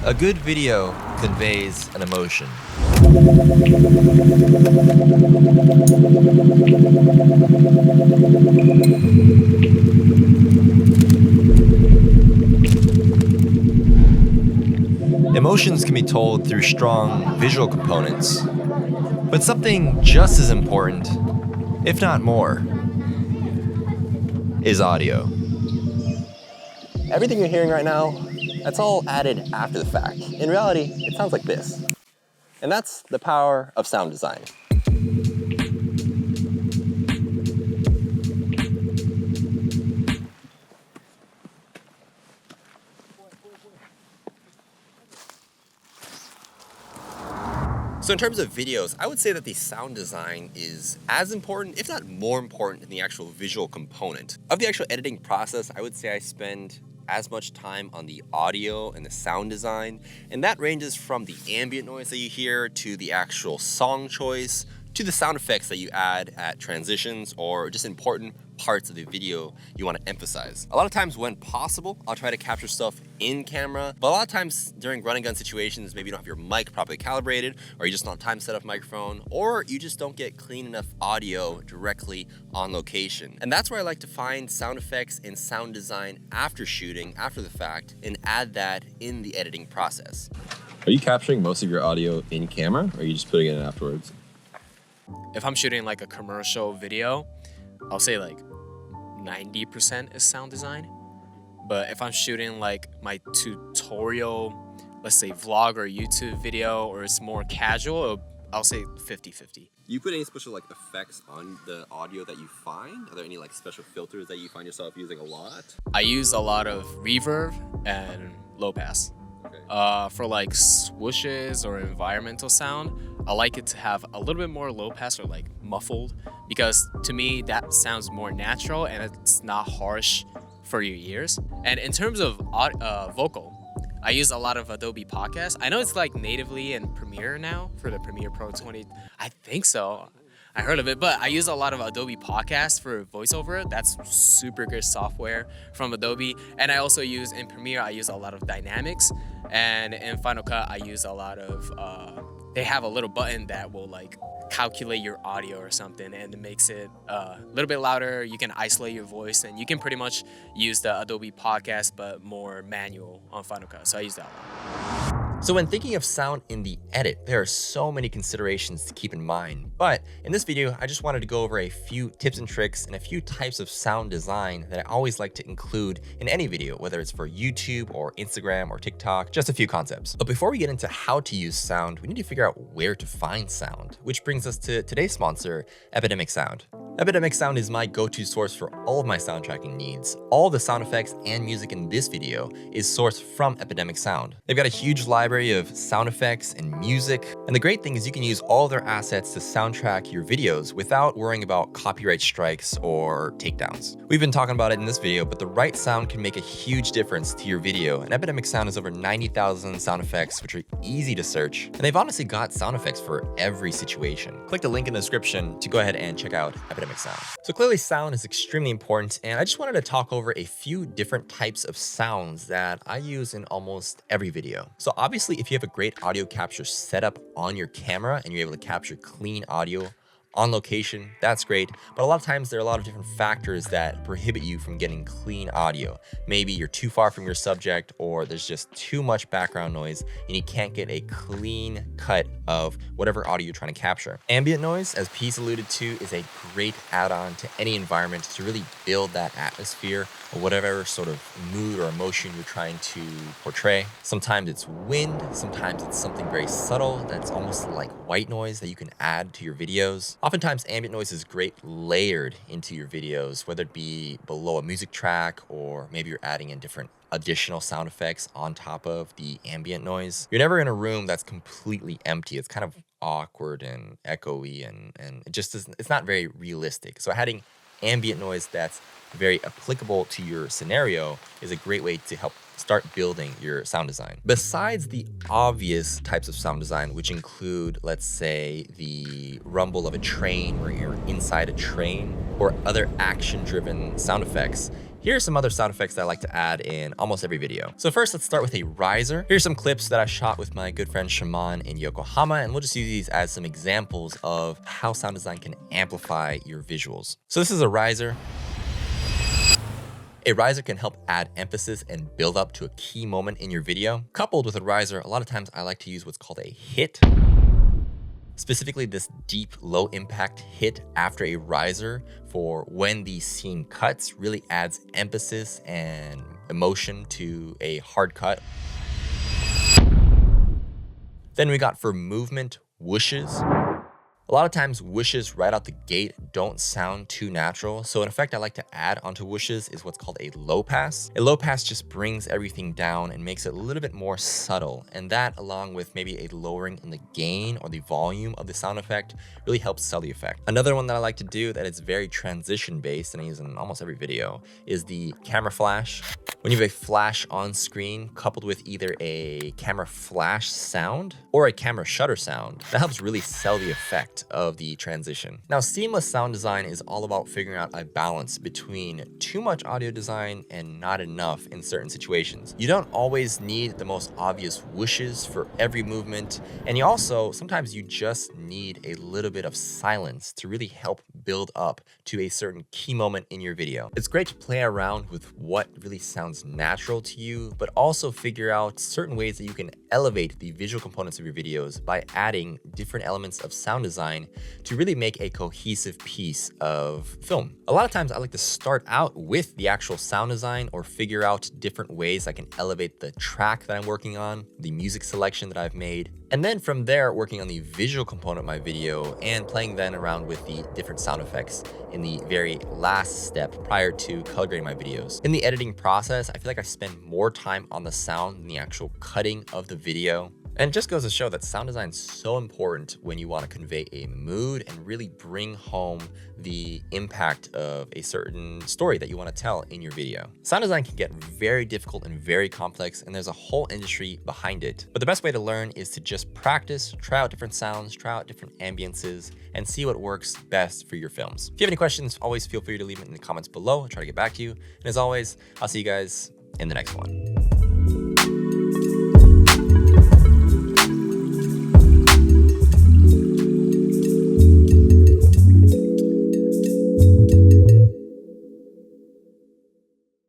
A good video conveys an emotion. Emotions can be told through strong visual components, but something just as important, if not more, is audio. Everything you're hearing right now, that's all added after the fact. In reality, it sounds like this. And that's the power of sound design. So in terms of videos, I would say that the sound design is as important, if not more important, than the actual visual component. Of the actual editing process, I would say I spend as much time on the audio and the sound design, and that ranges from the ambient noise that you hear to the actual song choice to the sound effects that you add at transitions or just important parts of the video you want to emphasize. A lot of times when possible, I'll try to capture stuff in camera, but a lot of times during run and gun situations, maybe you don't have your mic properly calibrated, or you just don't have time to set up a microphone, or you just don't get clean enough audio directly on location. And that's where I like to find sound effects and sound design after shooting, after the fact, and add that in the editing process. Are you capturing most of your audio in camera, or are you just putting it in afterwards? If I'm shooting like a commercial video, I'll say like 90% is sound design. But if I'm shooting like my tutorial, let's say vlog or YouTube video, or it's more casual, I'll say 50-50. Do you put any special like effects on the audio that you find? Are there any like special filters that you find yourself using a lot? I use a lot of reverb and low pass. Okay. For like swooshes or environmental sound, I like it to have a little bit more low pass or like muffled, because to me that sounds more natural and it's not harsh for your ears. And in terms of vocal, I use a lot of Adobe Podcast. I know it's like natively in Premiere now for the Premiere Pro 20. I think so. I heard of it, but I use a lot of Adobe Podcast for voiceover. That's super good software from Adobe. And I also use in Premiere, I use a lot of dynamics. And in Final Cut, I use a lot of, they have a little button that will like calculate your audio or something, and it makes it a little bit louder. You can isolate your voice, and you can pretty much use the Adobe Podcast, but more manual on Final Cut. So I use that one. So when thinking of sound in the edit, there are so many considerations to keep in mind. But in this video, I just wanted to go over a few tips and tricks and a few types of sound design that I always like to include in any video, whether it's for YouTube or Instagram or TikTok, just a few concepts. But before we get into how to use sound, we need to figure out where to find sound, which brings us to today's sponsor, Epidemic Sound. Epidemic Sound is my go-to source for all of my soundtracking needs. All the sound effects and music in this video is sourced from Epidemic Sound. They've got a huge library of sound effects and music, and the great thing is you can use all their assets to soundtrack your videos without worrying about copyright strikes or takedowns. We've been talking about it in this video, but the right sound can make a huge difference to your video, and Epidemic Sound has over 90,000 sound effects, which are easy to search, and they've honestly got sound effects for every situation. Click the link in the description to go ahead and check out Epidemic Sound. So clearly sound is extremely important, and I just wanted to talk over a few different types of sounds that I use in almost every video. So obviously, if you have a great audio capture setup on your camera and you're able to capture clean audio on location, that's great. But a lot of times there are a lot of different factors that prohibit you from getting clean audio. Maybe you're too far from your subject, or there's just too much background noise and you can't get a clean cut of whatever audio you're trying to capture. Ambient noise, as Peace alluded to, is a great add-on to any environment to really build that atmosphere or whatever sort of mood or emotion you're trying to portray. Sometimes it's wind, sometimes it's something very subtle that's almost like white noise that you can add to your videos. Oftentimes, ambient noise is great layered into your videos, whether it be below a music track or maybe you're adding in different additional sound effects on top of the ambient noise. You're never in a room that's completely empty. It's kind of awkward and echoey and it just doesn't, it's not very realistic. So adding ambient noise that's very applicable to your scenario is a great way to help start building your sound design. Besides the obvious types of sound design, which include, let's say, the rumble of a train where you're inside a train or other action-driven sound effects, Here are some other sound effects that I like to add in almost every video. So first, let's start with a riser. Here's some clips that I shot with my good friend Shaman in Yokohama, and we'll just use these as some examples of how sound design can amplify your visuals. So this is a riser. A riser can help add emphasis and build up to a key moment in your video. Coupled with a riser, a lot of times I like to use what's called a hit. Specifically, this deep, low impact hit after a riser for when the scene cuts really adds emphasis and emotion to a hard cut. Then we got for movement, whooshes. A lot of times whooshes right out the gate don't sound too natural. So an effect I like to add onto whooshes is what's called a low pass. A low pass just brings everything down and makes it a little bit more subtle. And that, along with maybe a lowering in the gain or the volume of the sound effect, really helps sell the effect. Another one that I like to do that is very transition based and I use in almost every video is the camera flash. When you have a flash on screen coupled with either a camera flash sound or a camera shutter sound, that helps really sell the effect of the transition. Now, seamless sound design is all about figuring out a balance between too much audio design and not enough in certain situations. You don't always need the most obvious whooshes for every movement, and sometimes you just need a little bit of silence to really help build up to a certain key moment in your video. It's great to play around with what really sounds natural to you, but also figure out certain ways that you can elevate the visual components of your videos by adding different elements of sound design to really make a cohesive piece of film. A lot of times I like to start out with the actual sound design or figure out different ways I can elevate the track that I'm working on, the music selection that I've made, and then from there working on the visual component of my video and playing then around with the different sound effects in the very last step prior to color grading my videos. In the editing process, I feel like I spend more time on the sound than the actual cutting of the video. And it just goes to show that sound design is so important when you want to convey a mood and really bring home the impact of a certain story that you want to tell in your video. Sound design can get very difficult and very complex, and there's a whole industry behind it. But the best way to learn is to just practice, try out different sounds, try out different ambiances, and see what works best for your films. If you have any questions, always feel free to leave it in the comments below. I'll try to get back to you. And as always, I'll see you guys in the next one.